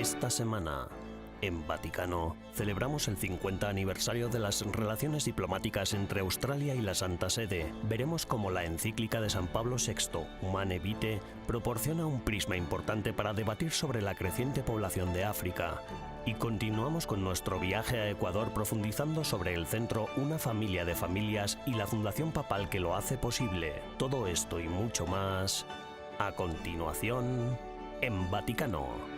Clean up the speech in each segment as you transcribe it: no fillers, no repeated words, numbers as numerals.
Esta semana, en Vaticano, celebramos el 50 aniversario de las relaciones diplomáticas entre Australia y la Santa Sede. Veremos cómo la encíclica de San Pablo VI, Humane Vitae, proporciona un prisma importante para debatir sobre la creciente población de África. Y continuamos con nuestro viaje a Ecuador profundizando sobre el centro Una Familia de Familias y la fundación papal que lo hace posible. Todo esto y mucho más, a continuación, en Vaticano.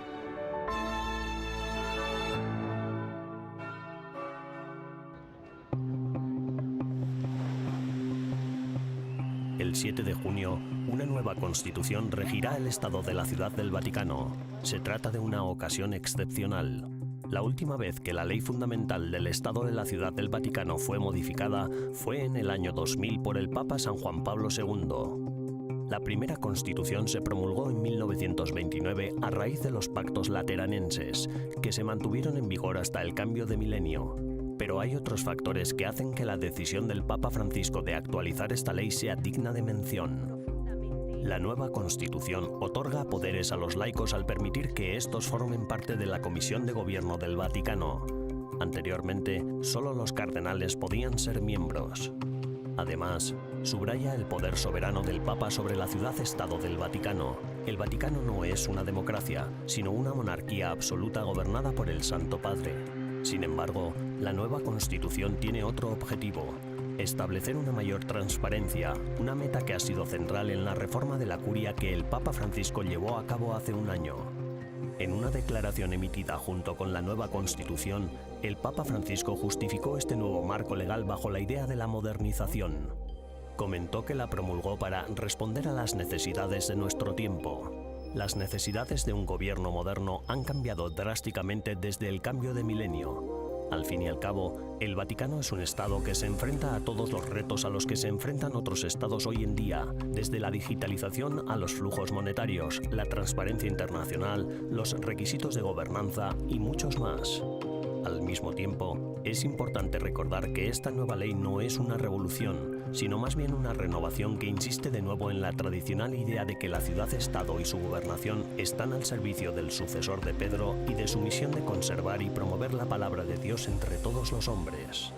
El 7 de junio, una nueva constitución regirá el Estado de la Ciudad del Vaticano. Se trata de una ocasión excepcional. La última vez que la ley fundamental del Estado de la Ciudad del Vaticano fue modificada fue en el año 2000 por el Papa San Juan Pablo II. La primera constitución se promulgó en 1929 a raíz de los pactos lateranenses, que se mantuvieron en vigor hasta el cambio de milenio. Pero hay otros factores que hacen que la decisión del Papa Francisco de actualizar esta ley sea digna de mención. La nueva Constitución otorga poderes a los laicos al permitir que estos formen parte de la Comisión de Gobierno del Vaticano. Anteriormente, solo los cardenales podían ser miembros. Además, subraya el poder soberano del Papa sobre la ciudad-estado del Vaticano. El Vaticano no es una democracia, sino una monarquía absoluta gobernada por el Santo Padre. Sin embargo, la nueva Constitución tiene otro objetivo: establecer una mayor transparencia, una meta que ha sido central en la reforma de la Curia que el Papa Francisco llevó a cabo hace un año. En una declaración emitida junto con la nueva Constitución, el Papa Francisco justificó este nuevo marco legal bajo la idea de la modernización. Comentó que la promulgó para responder a las necesidades de nuestro tiempo. Las necesidades de un gobierno moderno han cambiado drásticamente desde el cambio de milenio. Al fin y al cabo, el Vaticano es un estado que se enfrenta a todos los retos a los que se enfrentan otros estados hoy en día, desde la digitalización a los flujos monetarios, la transparencia internacional, los requisitos de gobernanza y muchos más. Al mismo tiempo, es importante recordar que esta nueva ley no es una revolución, sino más bien una renovación que insiste de nuevo en la tradicional idea de que la ciudad-estado y su gobernación están al servicio del sucesor de Pedro y de su misión de conservar y promover la palabra de Dios entre todos los hombres.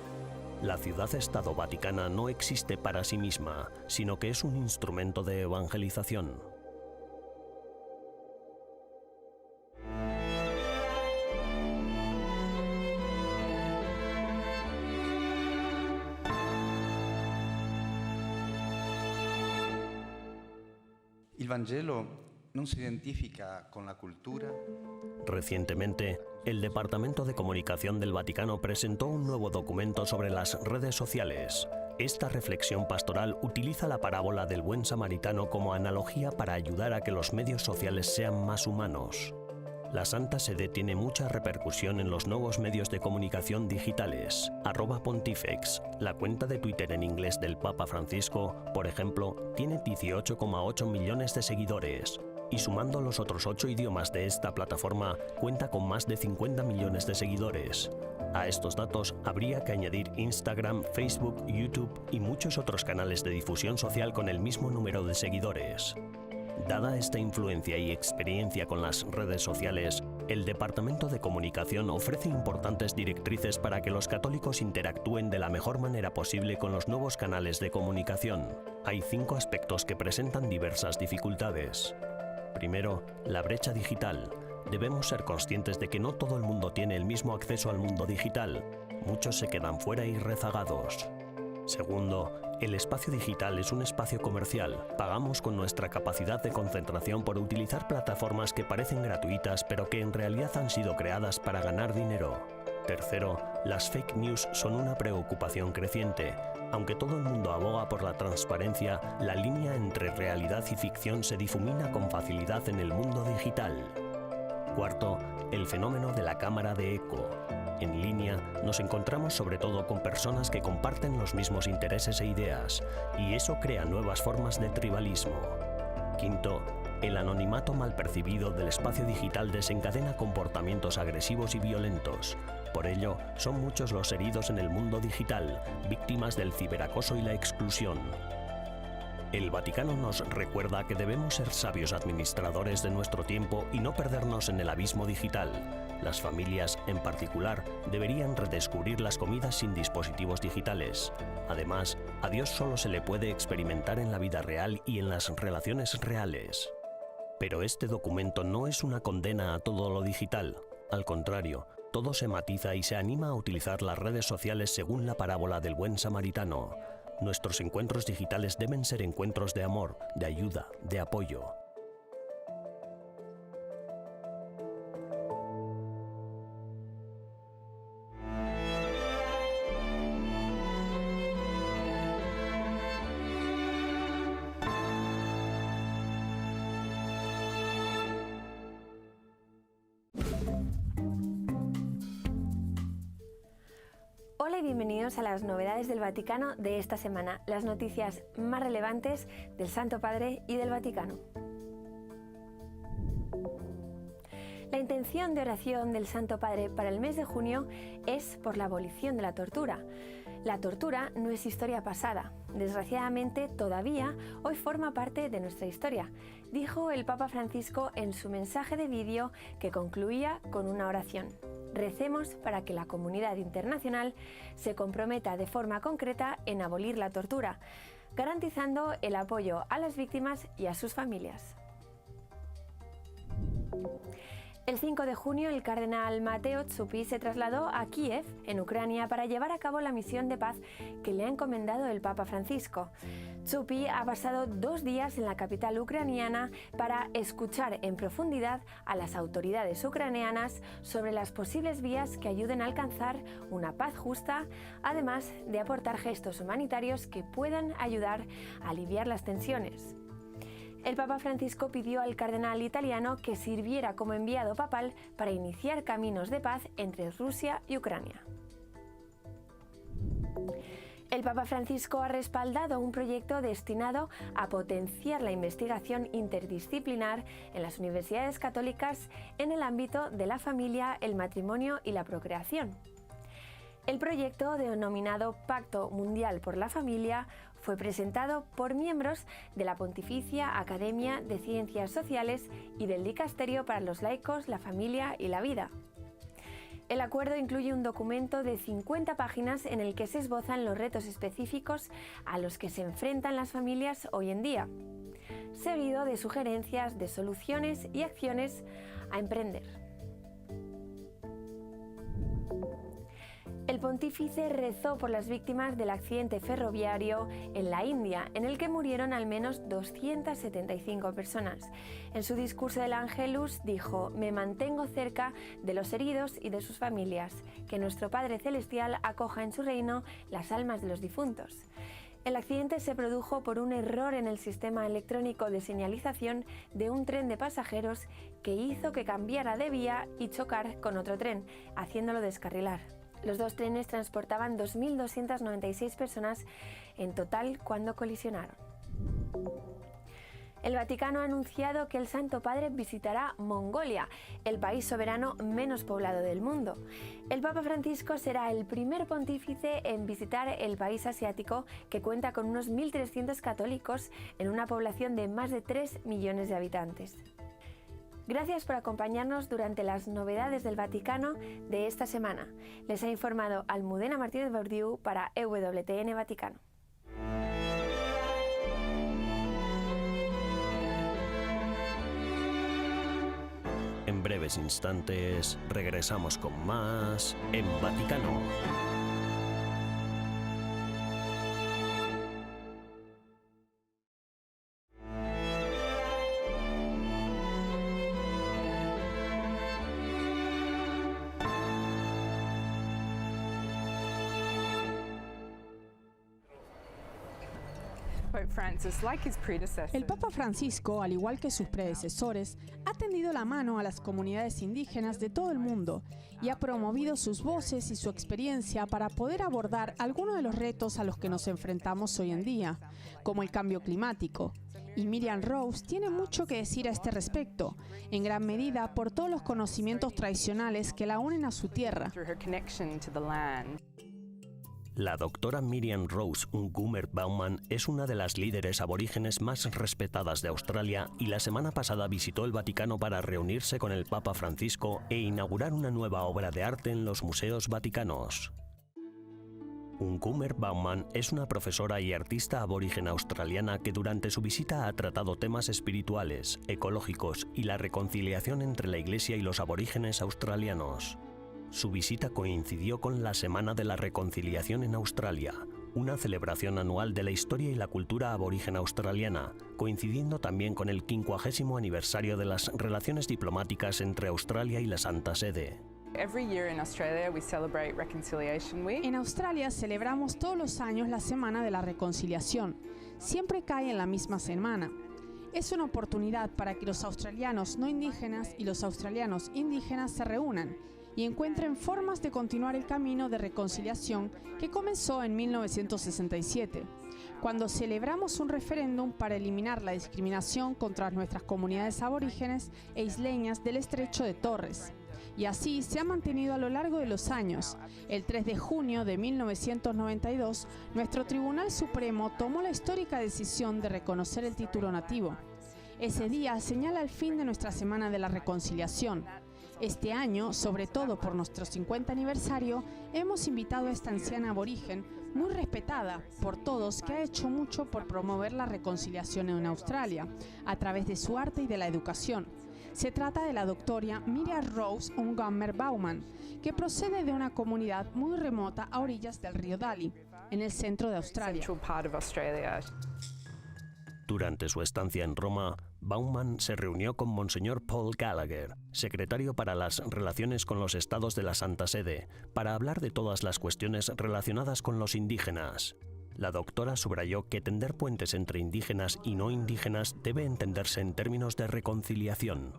La ciudad-estado vaticana no existe para sí misma, sino que es un instrumento de evangelización. Il Vangelo non si identifica con la cultura. Recientemente, el Departamento de Comunicación del Vaticano presentó un nuevo documento sobre las redes sociales. Esta reflexión pastoral utiliza la parábola del buen samaritano como analogía para ayudar a que los medios sociales sean más humanos. La Santa Sede tiene mucha repercusión en los nuevos medios de comunicación digitales. @Pontifex, la cuenta de Twitter en inglés del Papa Francisco, por ejemplo, tiene 18,8 millones de seguidores. Y sumando los otros 8 idiomas de esta plataforma, cuenta con más de 50 millones de seguidores. A estos datos habría que añadir Instagram, Facebook, YouTube y muchos otros canales de difusión social con el mismo número de seguidores. Dada esta influencia y experiencia con las redes sociales, el Departamento de Comunicación ofrece importantes directrices para que los católicos interactúen de la mejor manera posible con los nuevos canales de comunicación. Hay 5 aspectos que presentan diversas dificultades. Primero, la brecha digital. Debemos ser conscientes de que no todo el mundo tiene el mismo acceso al mundo digital. Muchos se quedan fuera y rezagados. Segundo, el espacio digital es un espacio comercial. Pagamos con nuestra capacidad de concentración por utilizar plataformas que parecen gratuitas, pero que en realidad han sido creadas para ganar dinero. Tercero, las fake news son una preocupación creciente. Aunque todo el mundo aboga por la transparencia, la línea entre realidad y ficción se difumina con facilidad en el mundo digital. Cuarto, el fenómeno de la cámara de eco. En línea nos encontramos sobre todo con personas que comparten los mismos intereses e ideas, y eso crea nuevas formas de tribalismo. Quinto, el anonimato mal percibido del espacio digital desencadena comportamientos agresivos y violentos. Por ello, son muchos los heridos en el mundo digital, víctimas del ciberacoso y la exclusión. El Vaticano nos recuerda que debemos ser sabios administradores de nuestro tiempo y no perdernos en el abismo digital. Las familias, en particular, deberían redescubrir las comidas sin dispositivos digitales. Además, a Dios solo se le puede experimentar en la vida real y en las relaciones reales. Pero este documento no es una condena a todo lo digital. Al contrario, todo se matiza y se anima a utilizar las redes sociales según la parábola del buen samaritano. Nuestros encuentros digitales deben ser encuentros de amor, de ayuda, de apoyo. Hola y bienvenidos a las novedades del Vaticano de esta semana, las noticias más relevantes del Santo Padre y del Vaticano. La intención de oración del Santo Padre para el mes de junio es por la abolición de la tortura. La tortura no es historia pasada. Desgraciadamente, todavía hoy forma parte de nuestra historia, dijo el Papa Francisco en su mensaje de vídeo que concluía con una oración. Recemos para que la comunidad internacional se comprometa de forma concreta en abolir la tortura, garantizando el apoyo a las víctimas y a sus familias. El 5 de junio, el cardenal Matteo Zuppi se trasladó a Kiev, en Ucrania, para llevar a cabo la misión de paz que le ha encomendado el Papa Francisco. Zuppi ha pasado 2 días en la capital ucraniana para escuchar en profundidad a las autoridades ucranianas sobre las posibles vías que ayuden a alcanzar una paz justa, además de aportar gestos humanitarios que puedan ayudar a aliviar las tensiones. El Papa Francisco pidió al cardenal italiano que sirviera como enviado papal para iniciar caminos de paz entre Rusia y Ucrania. El Papa Francisco ha respaldado un proyecto destinado a potenciar la investigación interdisciplinar en las universidades católicas en el ámbito de la familia, el matrimonio y la procreación. El proyecto, denominado Pacto Mundial por la Familia, fue presentado por miembros de la Pontificia Academia de Ciencias Sociales y del Dicasterio para los Laicos, la Familia y la Vida. El acuerdo incluye un documento de 50 páginas en el que se esbozan los retos específicos a los que se enfrentan las familias hoy en día, seguido de sugerencias de soluciones y acciones a emprender. El pontífice rezó por las víctimas del accidente ferroviario en la India, en el que murieron al menos 275 personas. En su discurso del Angelus dijo: «Me mantengo cerca de los heridos y de sus familias, que nuestro Padre Celestial acoja en su reino las almas de los difuntos». El accidente se produjo por un error en el sistema electrónico de señalización de un tren de pasajeros que hizo que cambiara de vía y chocar con otro tren, haciéndolo descarrilar. Los 2 trenes transportaban 2.296 personas en total cuando colisionaron. El Vaticano ha anunciado que el Santo Padre visitará Mongolia, el país soberano menos poblado del mundo. El Papa Francisco será el primer pontífice en visitar el país asiático, que cuenta con unos 1.300 católicos en una población de más de 3 millones de habitantes. Gracias por acompañarnos durante las novedades del Vaticano de esta semana. Les ha informado Almudena Martínez Bordiú para EWTN Vaticano. En breves instantes regresamos con más en Vaticano. El Papa Francisco, al igual que sus predecesores, ha tendido la mano a las comunidades indígenas de todo el mundo y ha promovido sus voces y su experiencia para poder abordar algunos de los retos a los que nos enfrentamos hoy en día, como el cambio climático. Y Miriam Rose tiene mucho que decir a este respecto, en gran medida por todos los conocimientos tradicionales que la unen a su tierra. La doctora Miriam Rose Ungumer-Baumann es una de las líderes aborígenes más respetadas de Australia y la semana pasada visitó el Vaticano para reunirse con el Papa Francisco e inaugurar una nueva obra de arte en los museos vaticanos. Ungumer-Baumann es una profesora y artista aborigen australiana que durante su visita ha tratado temas espirituales, ecológicos y la reconciliación entre la Iglesia y los aborígenes australianos. Su visita coincidió con la Semana de la Reconciliación en Australia, una celebración anual de la historia y la cultura aborigen australiana, coincidiendo también con el 50º aniversario de las relaciones diplomáticas entre Australia y la Santa Sede. En Australia celebramos todos los años la Semana de la Reconciliación. Siempre cae en la misma semana. Es una oportunidad para que los australianos no indígenas y los australianos indígenas se reúnan y encuentren formas de continuar el camino de reconciliación que comenzó en 1967, cuando celebramos un referéndum para eliminar la discriminación contra nuestras comunidades aborígenes e isleñas del Estrecho de Torres. Y así se ha mantenido a lo largo de los años. El 3 de junio de 1992, nuestro Tribunal Supremo tomó la histórica decisión de reconocer el título nativo. Ese día señala el fin de nuestra Semana de la Reconciliación. Este año, sobre todo por nuestro 50 aniversario, hemos invitado a esta anciana aborigen, muy respetada por todos, que ha hecho mucho por promover la reconciliación en Australia, a través de su arte y de la educación. Se trata de la doctora Miriam Rose Ungumer-Baumann, que procede de una comunidad muy remota a orillas del río Daly, en el centro de Australia. Durante su estancia en Roma, Baumann se reunió con Monseñor Paul Gallagher, secretario para las relaciones con los estados de la Santa Sede, para hablar de todas las cuestiones relacionadas con los indígenas. La doctora subrayó que tender puentes entre indígenas y no indígenas debe entenderse en términos de reconciliación.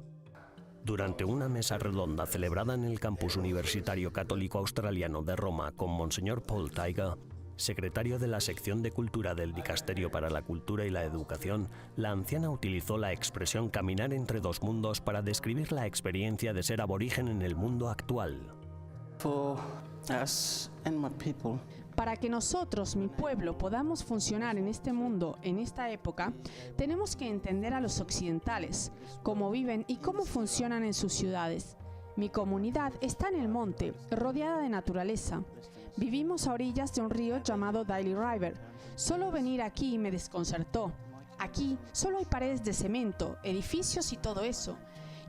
Durante una mesa redonda celebrada en el campus universitario católico australiano de Roma con Monseñor Paul Tiger, secretario de la sección de cultura del Dicasterio para la Cultura y la Educación, la anciana utilizó la expresión caminar entre dos mundos para describir la experiencia de ser aborigen en el mundo actual. Para que nosotros, mi pueblo, podamos funcionar en este mundo, en esta época, tenemos que entender a los occidentales, cómo viven y cómo funcionan en sus ciudades. Mi comunidad está en el monte, rodeada de naturaleza. Vivimos a orillas de un río llamado Daly River. Solo venir aquí me desconcertó. Aquí solo hay paredes de cemento, edificios y todo eso.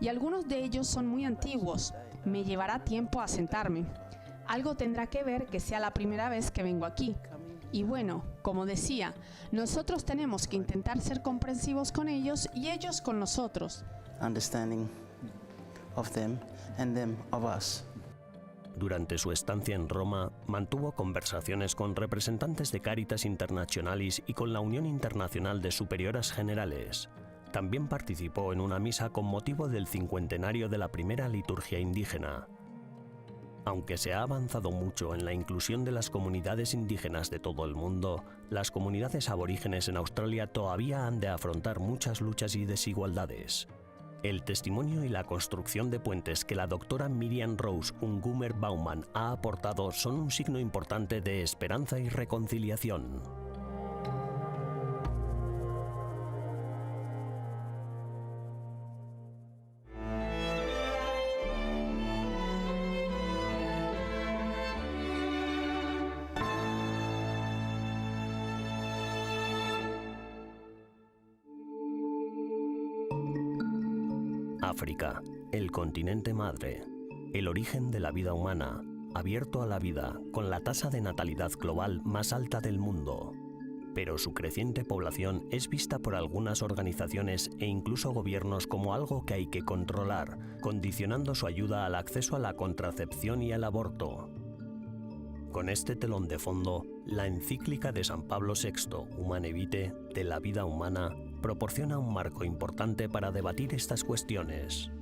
Y algunos de ellos son muy antiguos. Me llevará tiempo a asentarme. Algo tendrá que ver que sea la primera vez que vengo aquí. Y bueno, como decía, nosotros tenemos que intentar ser comprensivos con ellos y ellos con nosotros. Understanding of them and them of us. Durante su estancia en Roma, mantuvo conversaciones con representantes de Caritas Internationalis y con la Unión Internacional de Superioras Generales. También participó en una misa con motivo del 50º de la primera liturgia indígena. Aunque se ha avanzado mucho en la inclusión de las comunidades indígenas de todo el mundo, las comunidades aborígenes en Australia todavía han de afrontar muchas luchas y desigualdades. El testimonio y la construcción de puentes que la doctora Miriam Rose Ungumer-Baumann ha aportado son un signo importante de esperanza y reconciliación. África, el continente madre, el origen de la vida humana, abierto a la vida, con la tasa de natalidad global más alta del mundo. Pero su creciente población es vista por algunas organizaciones e incluso gobiernos como algo que hay que controlar, condicionando su ayuda al acceso a la contracepción y al aborto. Con este telón de fondo, la encíclica de San Pablo VI, Humane Vitae, de la vida humana, proporciona un marco importante para debatir estas cuestiones.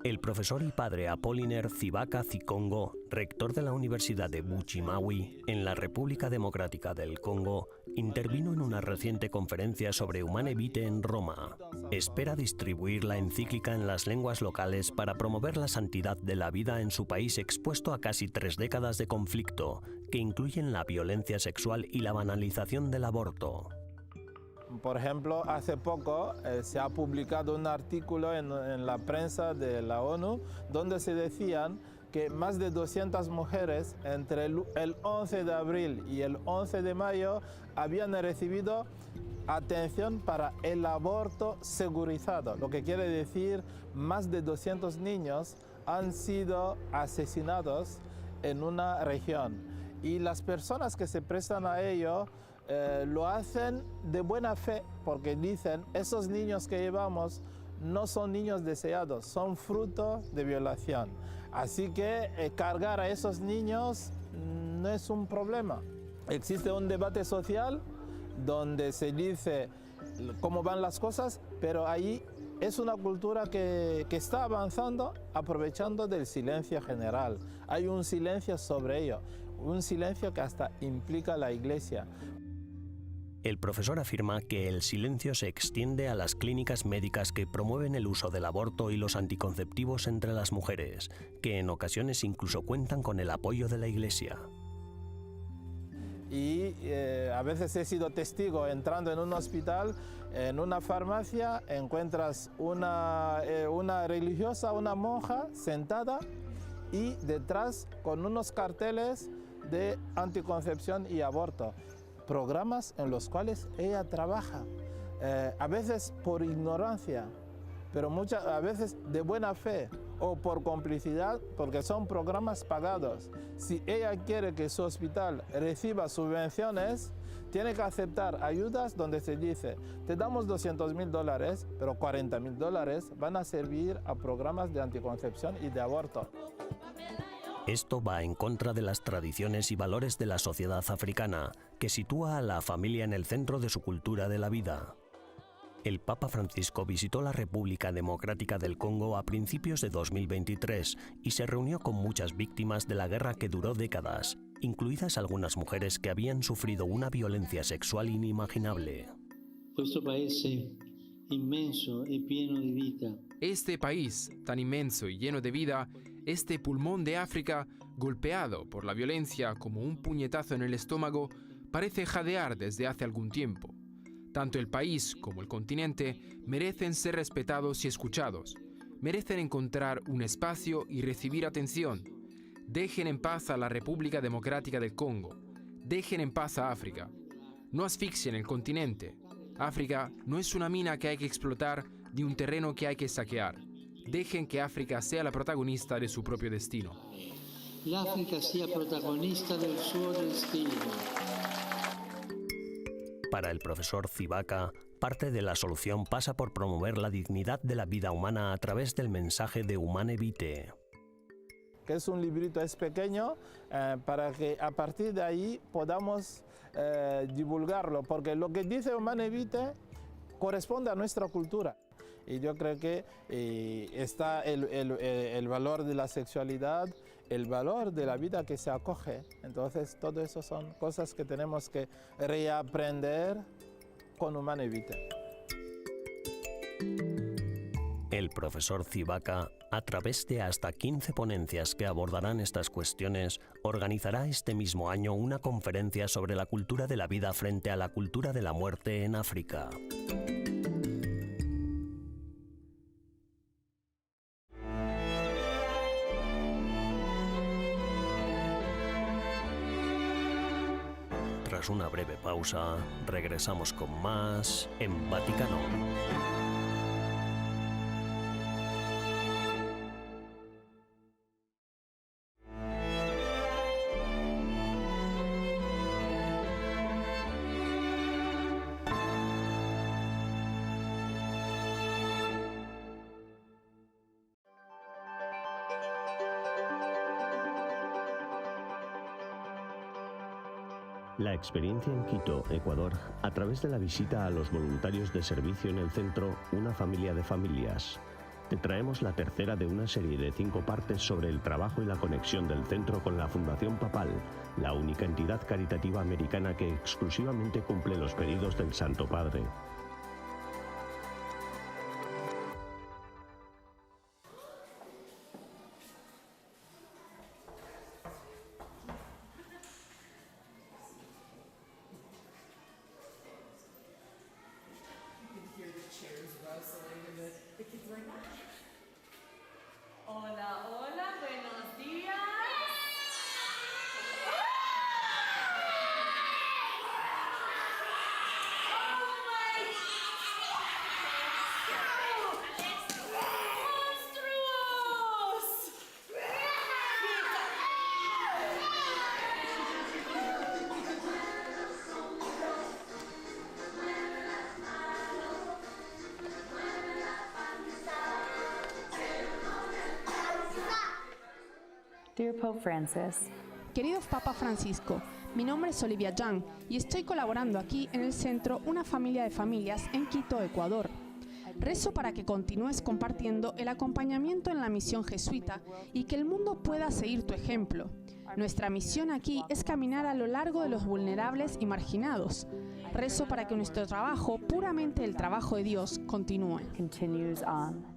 El profesor y padre Apollinaire Tsibaka Tsikongo, rector de la Universidad de Buchi-Mawi, en la República Democrática del Congo, intervino en una reciente conferencia sobre Humane Vitae en Roma. Espera distribuir la encíclica en las lenguas locales para promover la santidad de la vida en su país expuesto a casi 3 décadas de conflicto, que incluyen la violencia sexual y la banalización del aborto. Por ejemplo, hace poco se ha publicado un artículo en la prensa de la ONU donde se decían que más de 200 mujeres entre el 11 de abril y el 11 de mayo habían recibido atención para el aborto segurizado, lo que quiere decir más de 200 niños han sido asesinados en una región y las personas que se prestan a ello lo hacen de buena fe porque dicen esos niños que llevamos no son niños deseados, son fruto de violación. Así que cargar a esos niños no es un problema. Existe un debate social donde se dice cómo van las cosas, pero ahí es una cultura que está avanzando aprovechando del silencio general. Hay un silencio sobre ello, un silencio que hasta implica la Iglesia. El profesor afirma que el silencio se extiende a las clínicas médicas que promueven el uso del aborto y los anticonceptivos entre las mujeres, que en ocasiones incluso cuentan con el apoyo de la Iglesia. Y a veces he sido testigo entrando en un hospital, en una farmacia, encuentras una religiosa, una monja sentada y detrás con unos carteles de anticoncepción y aborto. Programas en los cuales ella trabaja, a veces por ignorancia, pero a veces de buena fe o por complicidad, porque son programas pagados. Si ella quiere que su hospital reciba subvenciones, tiene que aceptar ayudas donde se dice, te damos $200.000, pero $40.000 van a servir a programas de anticoncepción y de aborto. Esto va en contra de las tradiciones y valores de la sociedad africana, que sitúa a la familia en el centro de su cultura de la vida. El Papa Francisco visitó la República Democrática del Congo a principios de 2023 y se reunió con muchas víctimas de la guerra que duró décadas, incluidas algunas mujeres que habían sufrido una violencia sexual inimaginable. Questo paese inmenso e pieno di vita. Este país, tan inmenso y lleno de vida, este pulmón de África, golpeado por la violencia como un puñetazo en el estómago, parece jadear desde hace algún tiempo. Tanto el país como el continente merecen ser respetados y escuchados. Merecen encontrar un espacio y recibir atención. Dejen en paz a la República Democrática del Congo. Dejen en paz a África. No asfixien el continente. África no es una mina que hay que explotar ni un terreno que hay que saquear. Dejen que África sea la protagonista de su propio destino. L'Africa sia protagonista del suo destino. Para el profesor Cibaka, parte de la solución pasa por promover la dignidad de la vida humana a través del mensaje de Humane Vitae. Que es un librito, es pequeño, para que a partir de ahí podamos divulgarlo, porque lo que dice Humane Vitae corresponde a nuestra cultura. Y yo creo que está el valor de la sexualidad, el valor de la vida que se acoge. Entonces, todo eso son cosas que tenemos que reaprender con Humane Vitae. El profesor Cibaka, a través de hasta 15 ponencias que abordarán estas cuestiones, organizará este mismo año una conferencia sobre la cultura de la vida frente a la cultura de la muerte en África. Tras una breve pausa, regresamos con más en Vaticano. La experiencia en Quito, Ecuador, a través de la visita a los voluntarios de servicio en el centro Una Familia de Familias. te traemos la tercera de una serie de 5 partes sobre el trabajo y la conexión del centro con la Fundación Papal, la única entidad caritativa americana que exclusivamente cumple los pedidos del Santo Padre. Hola, hola, buenos días. Dear Pope Francis, Querido Papa Francisco, mi nombre es Olivia Yang y estoy colaborando aquí en el centro Una Familia de Familias en Quito, Ecuador. Rezo para que continúes compartiendo el acompañamiento en la misión jesuita y que el mundo pueda seguir tu ejemplo. Nuestra misión aquí es caminar a lo largo de los vulnerables y marginados. Rezo para que nuestro trabajo, puramente el trabajo de Dios, continúe. continues on.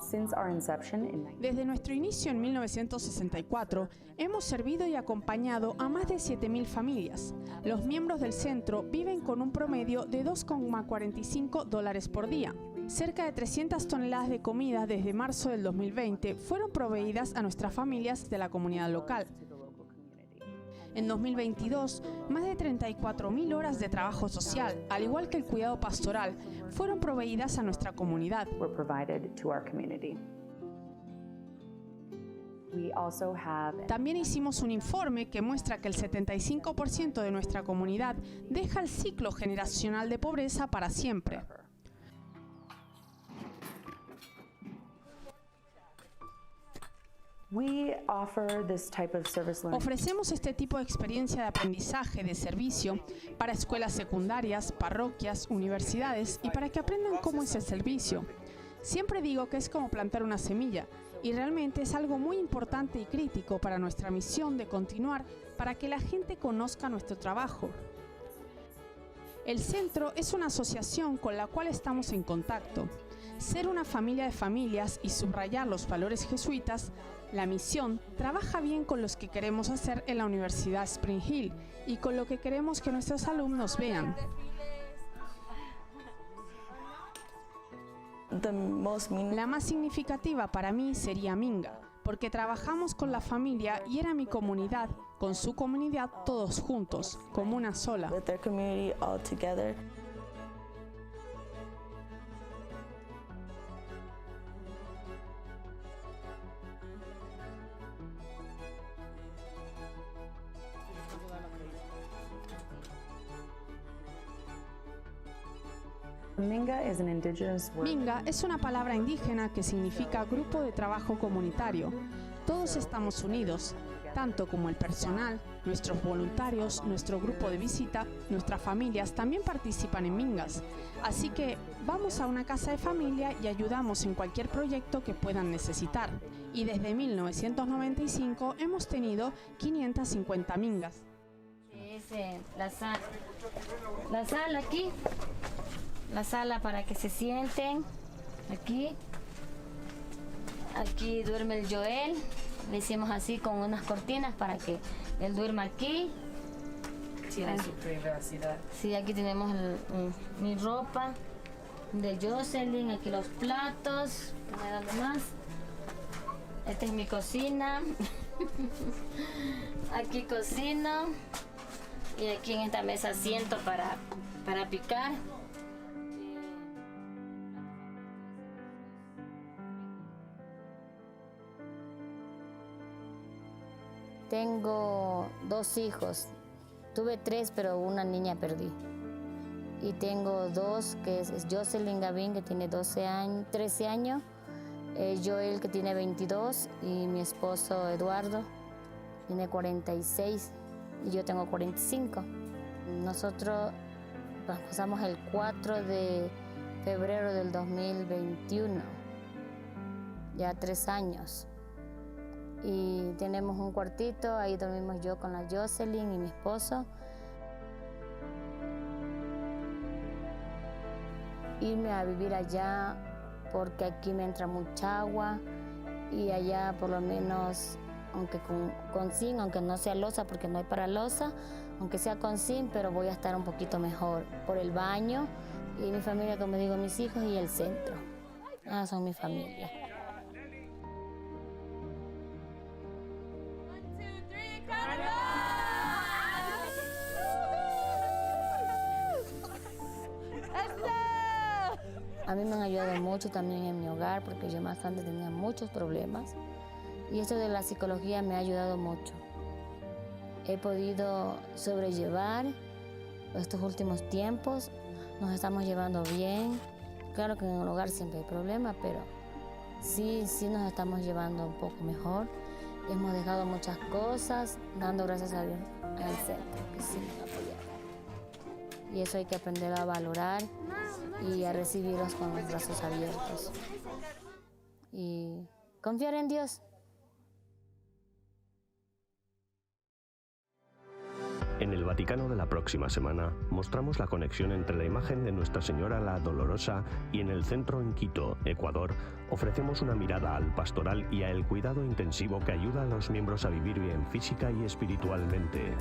Since our inception in Desde nuestro inicio en 1964, hemos servido y acompañado a más de 7.000 familias. Los miembros del centro viven con un promedio de $2,45 por día. Cerca de 300 toneladas de comida desde marzo del 2020 fueron proveídas a nuestras familias de la comunidad local. En 2022, más de 34.000 horas de trabajo social, al igual que el cuidado pastoral, fueron proveídas a nuestra comunidad. were provided to our community. We also have También hicimos un informe que muestra que el 75% de nuestra comunidad deja el ciclo generacional de pobreza para siempre. we offer this type of service learning Ofrecemos este tipo de experiencia de aprendizaje, de servicio, para escuelas secundarias, parroquias, universidades y para que aprendan cómo es el servicio. Siempre digo que es como plantar una semilla y realmente es algo muy importante y crítico para nuestra misión de continuar para que la gente conozca nuestro trabajo. El centro es una asociación con la cual estamos en contacto. Ser una familia de familias y subrayar los valores jesuitas, la misión trabaja bien con los que queremos hacer en la Universidad Spring Hill y con lo que queremos que nuestros alumnos vean. La más significativa para mí sería Minga, porque trabajamos con la familia y era mi comunidad, con su comunidad todos juntos, como una sola. with their community all together. Minga is an indigenous word. Minga es una palabra indígena que significa grupo de trabajo comunitario. Todos estamos unidos, tanto como el personal, nuestros voluntarios, nuestro grupo de visita, nuestras familias también participan en Mingas. Así que vamos a una casa de familia y ayudamos en cualquier proyecto que puedan necesitar. Y desde 1995 hemos tenido 550 Mingas. La sala aquí, la sala para que se sienten, aquí duerme el Joel, le hicimos así con unas cortinas para que él duerma aquí. Tiene su privacidad. Sí, aquí tenemos mi ropa de Jocelyn, aquí los platos, nada más. Esta es mi cocina, aquí cocino. Y aquí en esta mesa siento para picar. Tengo 2 hijos. Tuve 3, pero una niña perdí. Y tengo 2, que es Jocelyn Gavín, que tiene 13 años. Joel, que tiene 22. Y mi esposo Eduardo, tiene 46. Y yo tengo 45. Nosotros pasamos el 4 de febrero del 2021, ya 3 años. Y tenemos un cuartito, ahí dormimos yo con la Jocelyn y mi esposo. Irme a vivir allá porque aquí me entra mucha agua y allá por lo menos, aunque con zinc, aunque no sea losa porque no hay para losa, aunque sea con zinc, pero voy a estar un poquito mejor por el baño y mi familia, como digo, mis hijos y el centro. Son mi familia. A mí me han ayudado mucho también en mi hogar porque yo más antes tenía muchos problemas y esto de la psicología me ha ayudado mucho. He podido sobrellevar estos últimos tiempos, nos estamos llevando bien. Claro que en el hogar siempre hay problemas, pero sí nos estamos llevando un poco mejor. Hemos dejado muchas cosas, dando gracias a Dios al centro, que sí nos ha apoyado. Y eso hay que aprender a valorar y a recibirlos con los brazos abiertos. Y confiar en Dios. En el Vaticano de la próxima semana mostramos la conexión entre la imagen de Nuestra Señora la Dolorosa y en el centro en Quito, Ecuador, ofrecemos una mirada al pastoral y al cuidado intensivo que ayuda a los miembros a vivir bien física y espiritualmente.